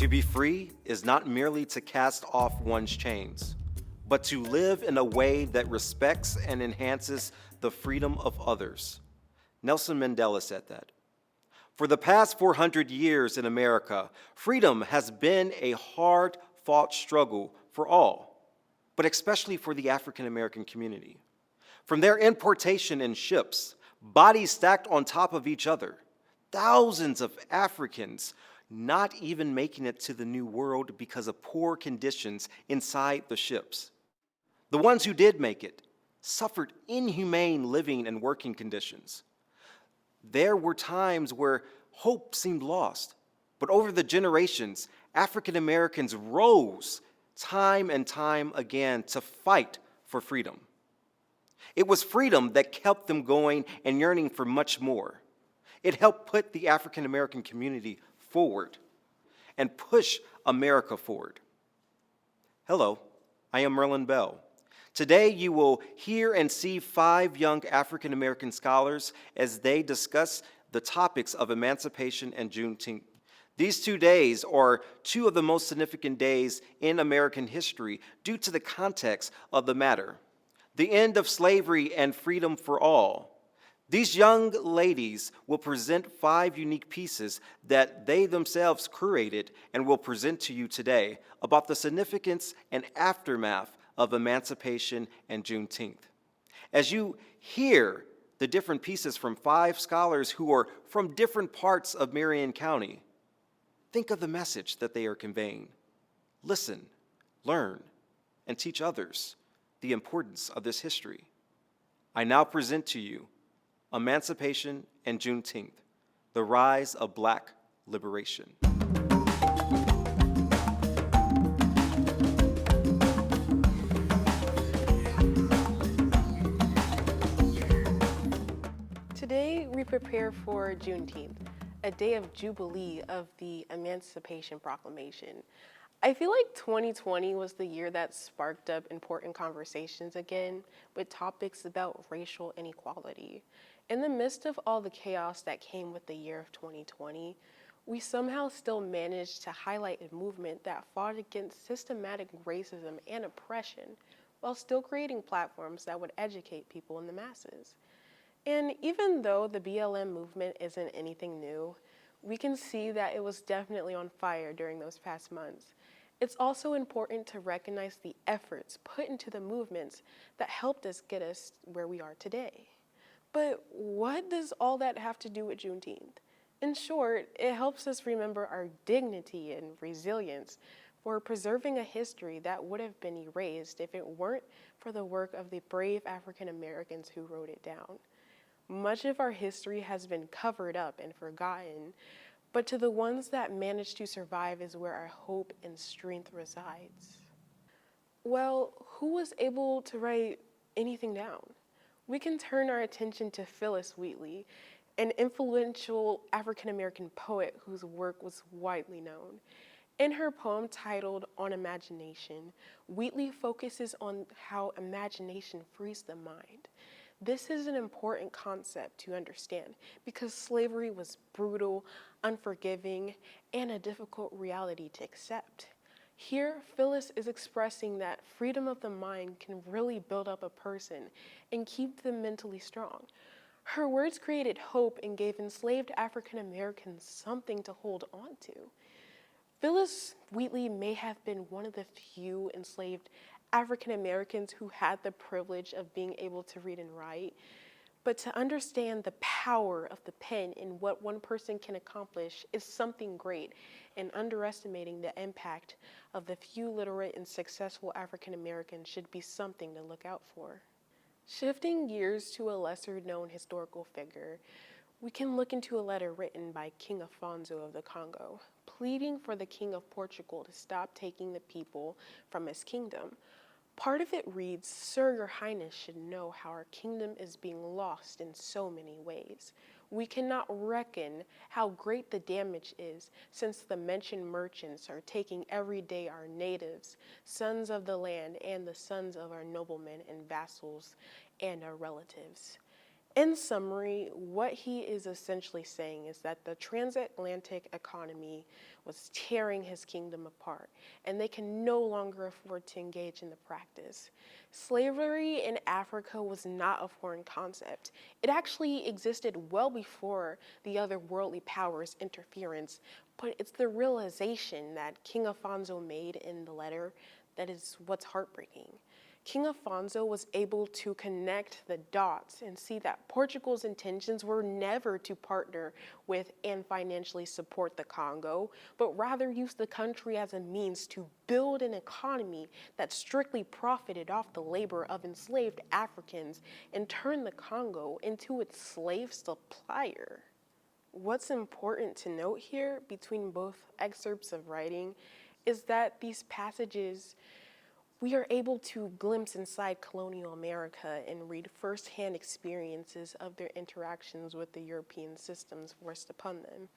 To be free is not merely to cast off one's chains, but to live in a way that respects and enhances the freedom of others. Nelson Mandela said that. For the past 400 years in America, freedom has been a hard-fought struggle for all, but especially for the African American community. From their importation in ships, bodies stacked on top of each other, thousands of Africans not even making it to the New World because of poor conditions inside the ships. The ones who did make it suffered inhumane living and working conditions. There were times where hope seemed lost, but over the generations, African Americans rose time and time again to fight for freedom. It was freedom that kept them going and yearning for much more. It helped put the African American community forward and push America forward. Hello, I am Merlin Bell. Today you will hear and see 5 young African American scholars as they discuss the topics of emancipation and Juneteenth. These 2 days are 2 of the most significant days in American history due to the context of the matter. The end of slavery and freedom for all. These young ladies will present 5 unique pieces that they themselves curated and will present to you today about the significance and aftermath of emancipation and Juneteenth. As you hear the different pieces from 5 scholars who are from different parts of Marion County, think of the message that they are conveying. Listen, learn, and teach others the importance of this history. I now present to you Emancipation and Juneteenth, the rise of Black liberation. Today, we prepare for Juneteenth, a day of jubilee of the Emancipation Proclamation. I feel like 2020 was the year that sparked up important conversations again with topics about racial inequality. In the midst of all the chaos that came with the year of 2020, we somehow still managed to highlight a movement that fought against systematic racism and oppression while still creating platforms that would educate people in the masses. And even though the BLM movement isn't anything new, we can see that it was definitely on fire during those past months. It's also important to recognize the efforts put into the movements that helped us get us where we are today. But what does all that have to do with Juneteenth? In short, it helps us remember our dignity and resilience for preserving a history that would have been erased if it weren't for the work of the brave African Americans who wrote it down. Much of our history has been covered up and forgotten, but to the ones that managed to survive is where our hope and strength resides. Well, who was able to write anything down? We can turn our attention to Phyllis Wheatley, an influential African-American poet whose work was widely known. In her poem titled On Imagination, Wheatley focuses on how imagination frees the mind. This is an important concept to understand because slavery was brutal, unforgiving, and a difficult reality to accept. Here, Phyllis is expressing that freedom of the mind can really build up a person and keep them mentally strong. Her words created hope and gave enslaved African Americans something to hold on to. Phyllis Wheatley may have been one of the few enslaved African Americans who had the privilege of being able to read and write, but to understand the power of the pen and what one person can accomplish is something great, and underestimating the impact of the few literate and successful African Americans should be something to look out for. Shifting gears to a lesser-known historical figure, we can look into a letter written by King Afonso of the Congo, pleading for the King of Portugal to stop taking the people from his kingdom. Part of it reads, "Sir, your highness should know how our kingdom is being lost in so many ways. We cannot reckon how great the damage is, since the mentioned merchants are taking every day our natives, sons of the land, and the sons of our noblemen and vassals and our relatives." In summary, what he is essentially saying is that the transatlantic economy was tearing his kingdom apart, and they can no longer afford to engage in the practice. Slavery in Africa was not a foreign concept. It actually existed well before the other worldly powers' interference, but it's the realization that King Afonso made in the letter that is what's heartbreaking. King Afonso was able to connect the dots and see that Portugal's intentions were never to partner with and financially support the Congo, but rather use the country as a means to build an economy that strictly profited off the labor of enslaved Africans and turn the Congo into its slave supplier. What's important to note here between both excerpts of writing is that these passages we are able to glimpse inside colonial America and read firsthand experiences of their interactions with the European systems forced upon them.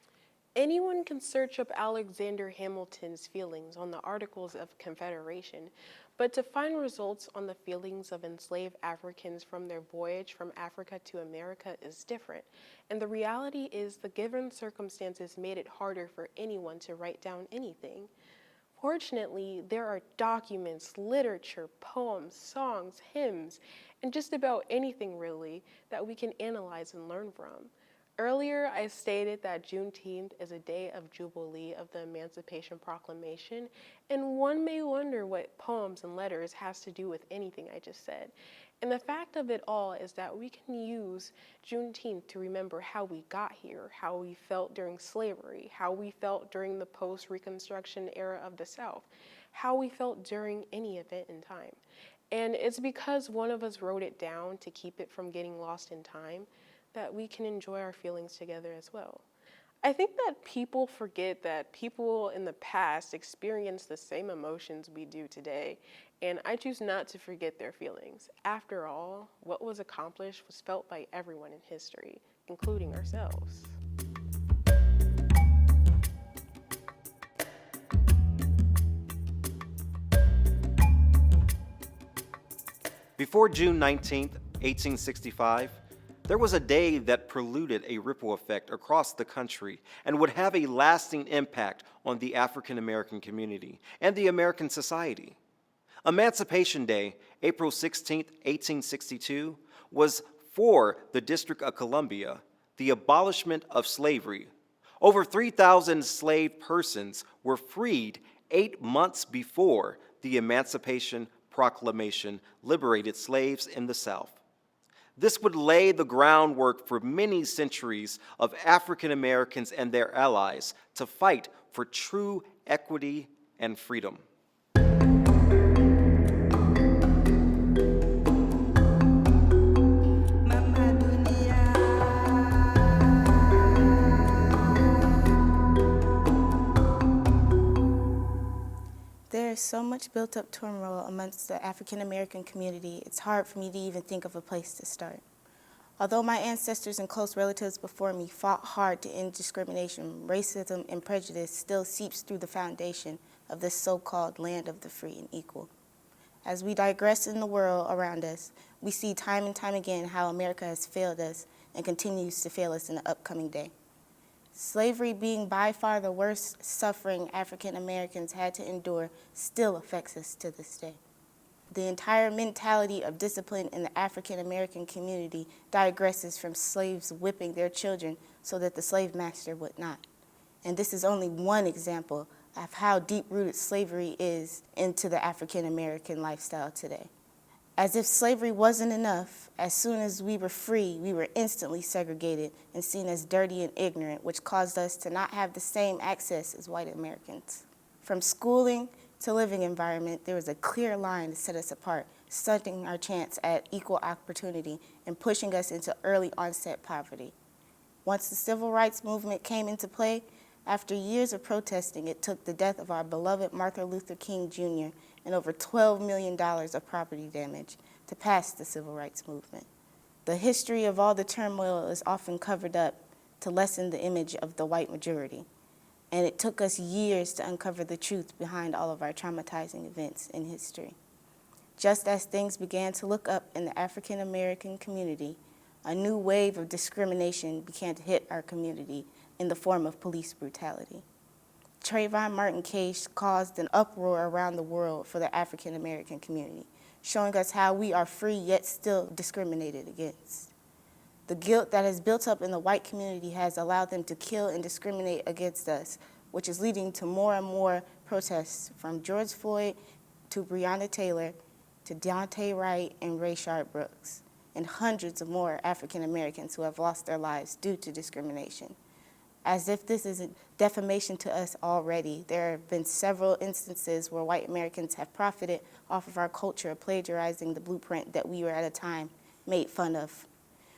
Anyone can search up Alexander Hamilton's feelings on the Articles of Confederation, but to find results on the feelings of enslaved Africans from their voyage from Africa to America is different, and the reality is the given circumstances made it harder for anyone to write down anything. Fortunately, there are documents, literature, poems, songs, hymns, and just about anything really that we can analyze and learn from. Earlier, I stated that Juneteenth is a day of jubilee of the Emancipation Proclamation, and one may wonder what poems and letters has to do with anything I just said. And the fact of it all is that we can use Juneteenth to remember how we got here, how we felt during slavery, how we felt during the post-Reconstruction era of the South, how we felt during any event in time. And it's because one of us wrote it down to keep it from getting lost in time that we can enjoy our feelings together as well. I think that people forget that people in the past experienced the same emotions we do today, and I choose not to forget their feelings. After all, what was accomplished was felt by everyone in history, including ourselves. Before June 19th, 1865, there was a day that preluded a ripple effect across the country and would have a lasting impact on the African American community and the American society. Emancipation Day, April 16, 1862, was for the District of Columbia, the abolishment of slavery. Over 3,000 enslaved persons were freed 8 months before the Emancipation Proclamation liberated slaves in the South. This would lay the groundwork for many centuries of African Americans and their allies to fight for true equity and freedom. There is so much built-up turmoil amongst the African American community, it's hard for me to even think of a place to start. Although my ancestors and close relatives before me fought hard to end discrimination, racism and prejudice still seeps through the foundation of this so-called land of the free and equal. As we digress in the world around us, we see time and time again how America has failed us and continues to fail us in the upcoming day. Slavery being by far the worst suffering African Americans had to endure still affects us to this day. The entire mentality of discipline in the African American community digresses from slaves whipping their children so that the slave master would not. And this is only one example of how deep-rooted slavery is into the African American lifestyle today. As if slavery wasn't enough, as soon as we were free, we were instantly segregated and seen as dirty and ignorant, which caused us to not have the same access as white Americans. From schooling to living environment, there was a clear line to set us apart, stunting our chance at equal opportunity and pushing us into early onset poverty. Once the civil rights movement came into play, after years of protesting, it took the death of our beloved Martin Luther King Jr. and over $12 million of property damage to pass the civil rights movement. The history of all the turmoil is often covered up to lessen the image of the white majority. And it took us years to uncover the truth behind all of our traumatizing events in history. Just as things began to look up in the African American community, a new wave of discrimination began to hit our community in the form of police brutality. Trayvon Martin case caused an uproar around the world for the African American community, showing us how we are free yet still discriminated against. The guilt that has built up in the white community has allowed them to kill and discriminate against us, which is leading to more and more protests from George Floyd to Breonna Taylor to Deontay Wright and Rayshard Brooks, and hundreds of more African Americans who have lost their lives due to discrimination. As if this isn't defamation to us already, there have been several instances where white Americans have profited off of our culture, plagiarizing the blueprint that we were at a time made fun of.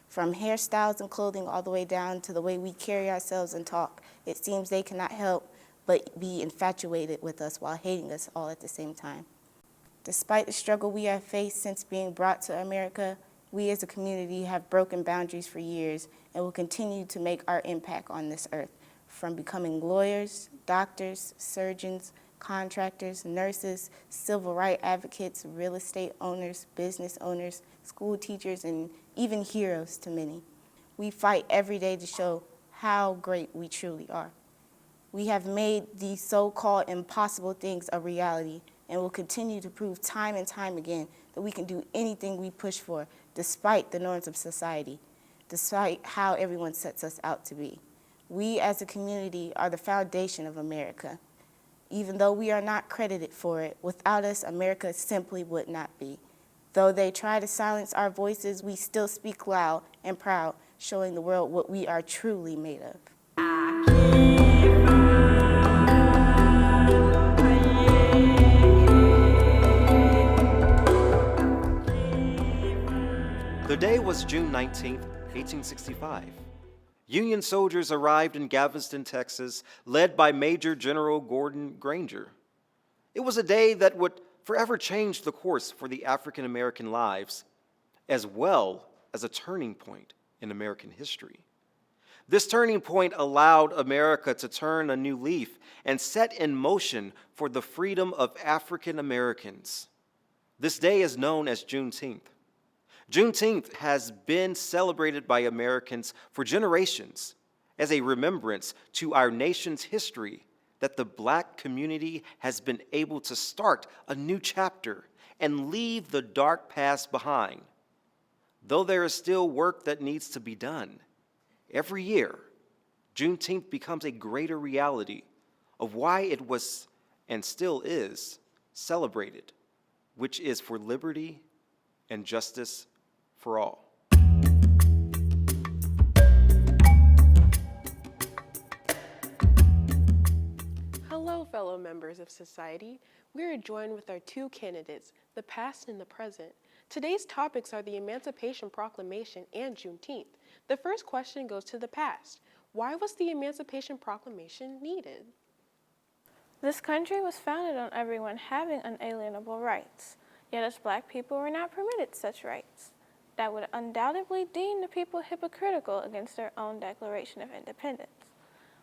From hairstyles and clothing all the way down to the way we carry ourselves and talk, it seems they cannot help but be infatuated with us while hating us all at the same time. Despite the struggle we have faced since being brought to America, we as a community have broken boundaries for years and will continue to make our impact on this earth, from becoming lawyers, doctors, surgeons, contractors, nurses, civil rights advocates, real estate owners, business owners, school teachers, and even heroes to many. We fight every day to show how great we truly are. We have made these so-called impossible things a reality and will continue to prove time and time again that we can do anything we push for, despite the norms of society, despite how everyone sets us out to be. We as a community are the foundation of America. Even though we are not credited for it, without us, America simply would not be. Though they try to silence our voices, we still speak loud and proud, showing the world what we are truly made of. The day was June 19th, 1865. Union soldiers arrived in Galveston, Texas, led by Major General Gordon Granger. It was a day that would forever change the course for the African American lives, as well as a turning point in American history. This turning point allowed America to turn a new leaf and set in motion for the freedom of African Americans. This day is known as Juneteenth. Juneteenth has been celebrated by Americans for generations as a remembrance to our nation's history that the Black community has been able to start a new chapter and leave the dark past behind. Though there is still work that needs to be done, every year, Juneteenth becomes a greater reality of why it was and still is celebrated, which is for liberty and justice for all. Hello, fellow members of society. We are joined with our two candidates, the past and the present. Today's topics are the Emancipation Proclamation and Juneteenth. The first question goes to the past. Why was the Emancipation Proclamation needed? This country was founded on everyone having unalienable rights, yet as Black people were not permitted such rights. That would undoubtedly deem the people hypocritical against their own Declaration of Independence.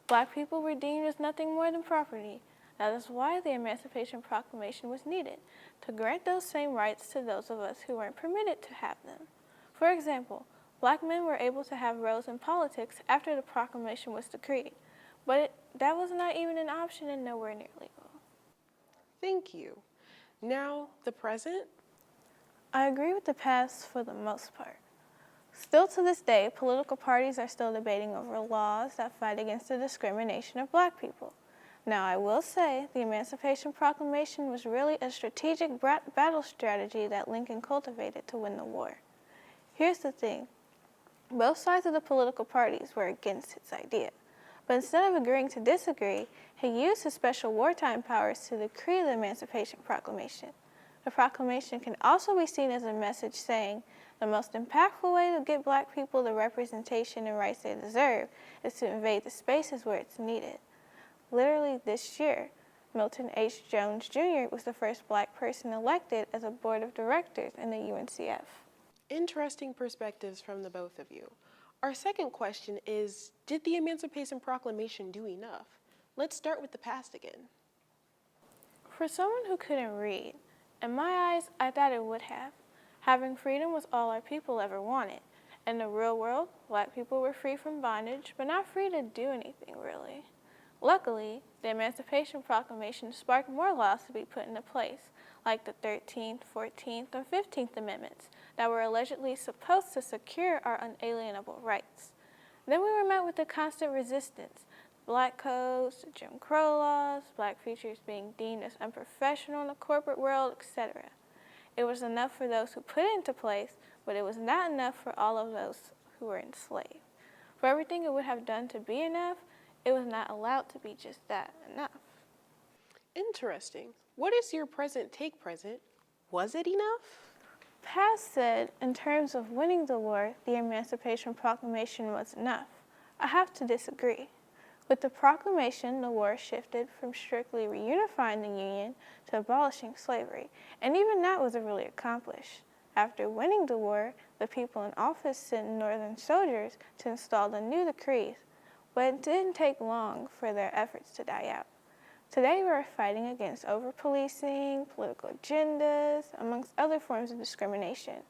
Black people were deemed as nothing more than property. That is why the Emancipation Proclamation was needed, to grant those same rights to those of us who weren't permitted to have them. For example, Black men were able to have roles in politics after the proclamation was decreed, but that was not even an option and nowhere near legal. Thank you. Now, the present? I agree with the past for the most part. Still to this day, political parties are still debating over laws that fight against the discrimination of Black people. Now, I will say the Emancipation Proclamation was really a strategic battle strategy that Lincoln cultivated to win the war. Here's the thing. Both sides of the political parties were against his idea, but instead of agreeing to disagree, he used his special wartime powers to decree the Emancipation Proclamation. The proclamation can also be seen as a message saying the most impactful way to get Black people the representation and rights they deserve is to invade the spaces where it's needed. Literally this year, Milton H. Jones Jr. was the first Black person elected as a board of directors in the UNCF. Interesting perspectives from the both of you. Our second question is, did the Emancipation Proclamation do enough? Let's start with the past again. For someone who couldn't read, in my eyes, I thought it would have. Having freedom was all our people ever wanted, In the real world, Black people were free from bondage, but not free to do anything really. Luckily, the Emancipation Proclamation sparked more laws to be put into place, like the 13th, 14th, and 15th Amendments, that were allegedly supposed to secure our unalienable rights. Then we were met with the constant resistance, Black codes, the Jim Crow laws, Black features being deemed as unprofessional in the corporate world, etc. It was enough for those who put it into place, but it was not enough for all of those who were enslaved. For everything it would have done to be enough, it was not allowed to be just that enough. Interesting. What is your present take, President? Was it enough? Past said, in terms of winning the war, the Emancipation Proclamation was enough. I have to disagree. With the proclamation, the war shifted from strictly reunifying the Union to abolishing slavery, and even that wasn't really accomplished. After winning the war, the people in office sent Northern soldiers to install the new decrees, but it didn't take long for their efforts to die out. Today we are fighting against over-policing, political agendas, amongst other forms of discrimination.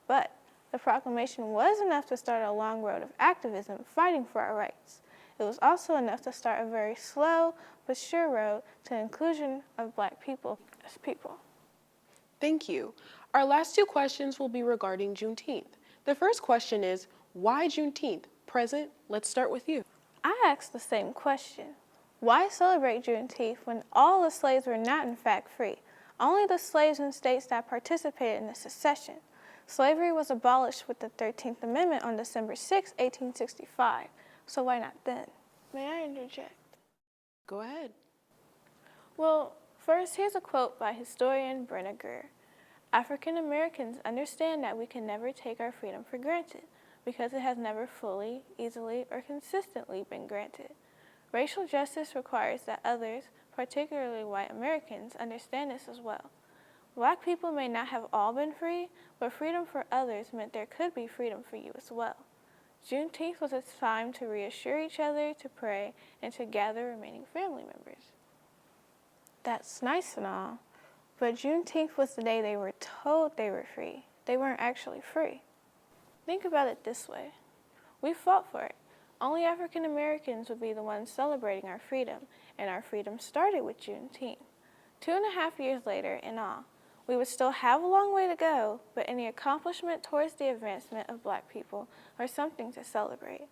But the proclamation was enough to start a long road of activism fighting for our rights. It was also enough to start a very slow but sure road to inclusion of Black people as people. Thank you. Our last two questions will be regarding Juneteenth. The first question is, why Juneteenth? President, let's start with you. I asked the same question. Why celebrate Juneteenth when all the slaves were not in fact free? Only the slaves in states that participated in the secession. Slavery was abolished with the 13th Amendment on December 6, 1865. So why not then? May I interject? Go ahead. Well, first, here's a quote by historian Brenna Greer. African Americans understand that we can never take our freedom for granted because it has never fully, easily, or consistently been granted. Racial justice requires that others, particularly white Americans, understand this as well. Black people may not have all been free, but freedom for others meant there could be freedom for you as well. Juneteenth was a time to reassure each other, to pray, and to gather remaining family members. That's nice and all, but Juneteenth was the day they were told they were free. They weren't actually free. Think about it this way. We fought for it. Only African Americans would be the ones celebrating our freedom, and our freedom started with Juneteenth. 2.5 years later, in all, we would still have a long way to go, but any accomplishment towards the advancement of Black people are something to celebrate.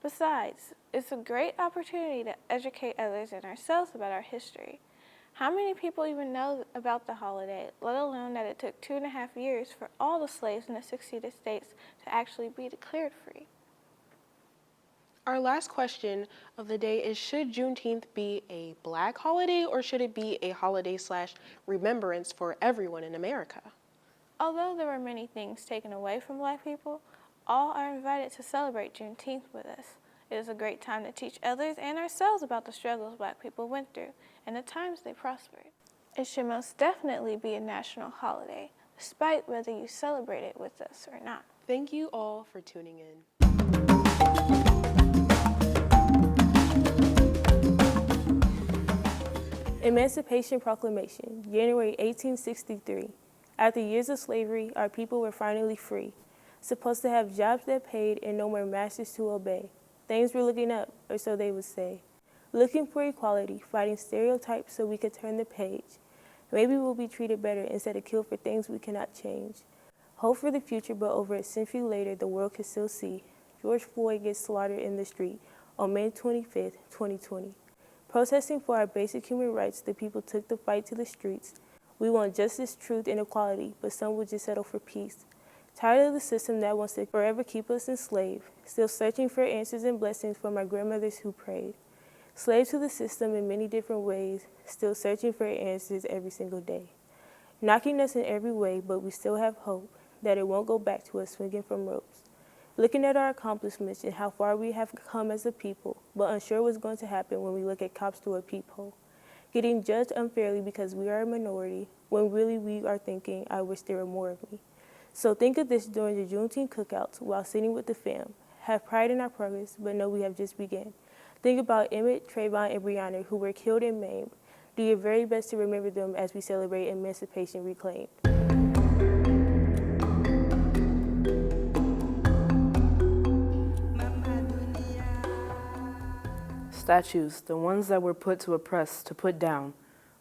Besides, it's a great opportunity to educate others and ourselves about our history. How many people even know about the holiday, let alone that it took 2.5 years for all the slaves in the seceded states to actually be declared free? Our last question of the day is, should Juneteenth be a Black holiday or should it be a holiday/remembrance for everyone in America? Although there were many things taken away from Black people, all are invited to celebrate Juneteenth with us. It is a great time to teach others and ourselves about the struggles Black people went through and the times they prospered. It should most definitely be a national holiday, despite whether you celebrate it with us or not. Thank you all for tuning in. Emancipation Proclamation, January 1863. After years of slavery, our people were finally free, supposed to have jobs that paid and no more masters to obey. Things were looking up, or so they would say. Looking for equality, fighting stereotypes so we could turn the page. Maybe we'll be treated better instead of killed for things we cannot change. Hope for the future, but over a century later, the world can still see George Floyd gets slaughtered in the street on May 25th, 2020. Protesting for our basic human rights, the people took the fight to the streets. We want justice, truth, and equality, but some will just settle for peace. Tired of the system that wants to forever keep us enslaved, still searching for answers and blessings from our grandmothers who prayed. Slaves to the system in many different ways, still searching for answers every single day. Knocking us in every way, but we still have hope that it won't go back to us swinging from ropes. Looking at our accomplishments and how far we have come as a people, but unsure what's going to happen when we look at cops through a peephole. Getting judged unfairly because we are a minority, when really we are thinking, I wish there were more of me. So think of this during the Juneteenth cookouts while sitting with the fam. Have pride in our progress, but know we have just begun. Think about Emmett, Trayvon, and Breonna, who were killed and maimed. Do your very best to remember them as we celebrate Emancipation Reclaimed. Statues, the ones that were put to oppress, to put down.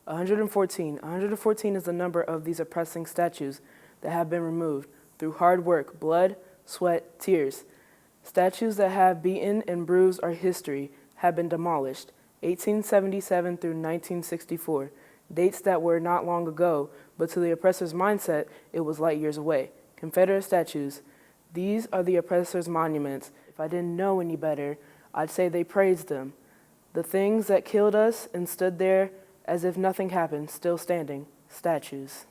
114. 114 is the number of these oppressing statues that have been removed through hard work, blood, sweat, tears. Statues that have beaten and bruised our history have been demolished. 1877 through 1964. Dates that were not long ago, but to the oppressor's mindset, it was light years away. Confederate statues. These are the oppressor's monuments. If I didn't know any better, I'd say they praised them. The things that killed us and stood there as if nothing happened, still standing. Statues.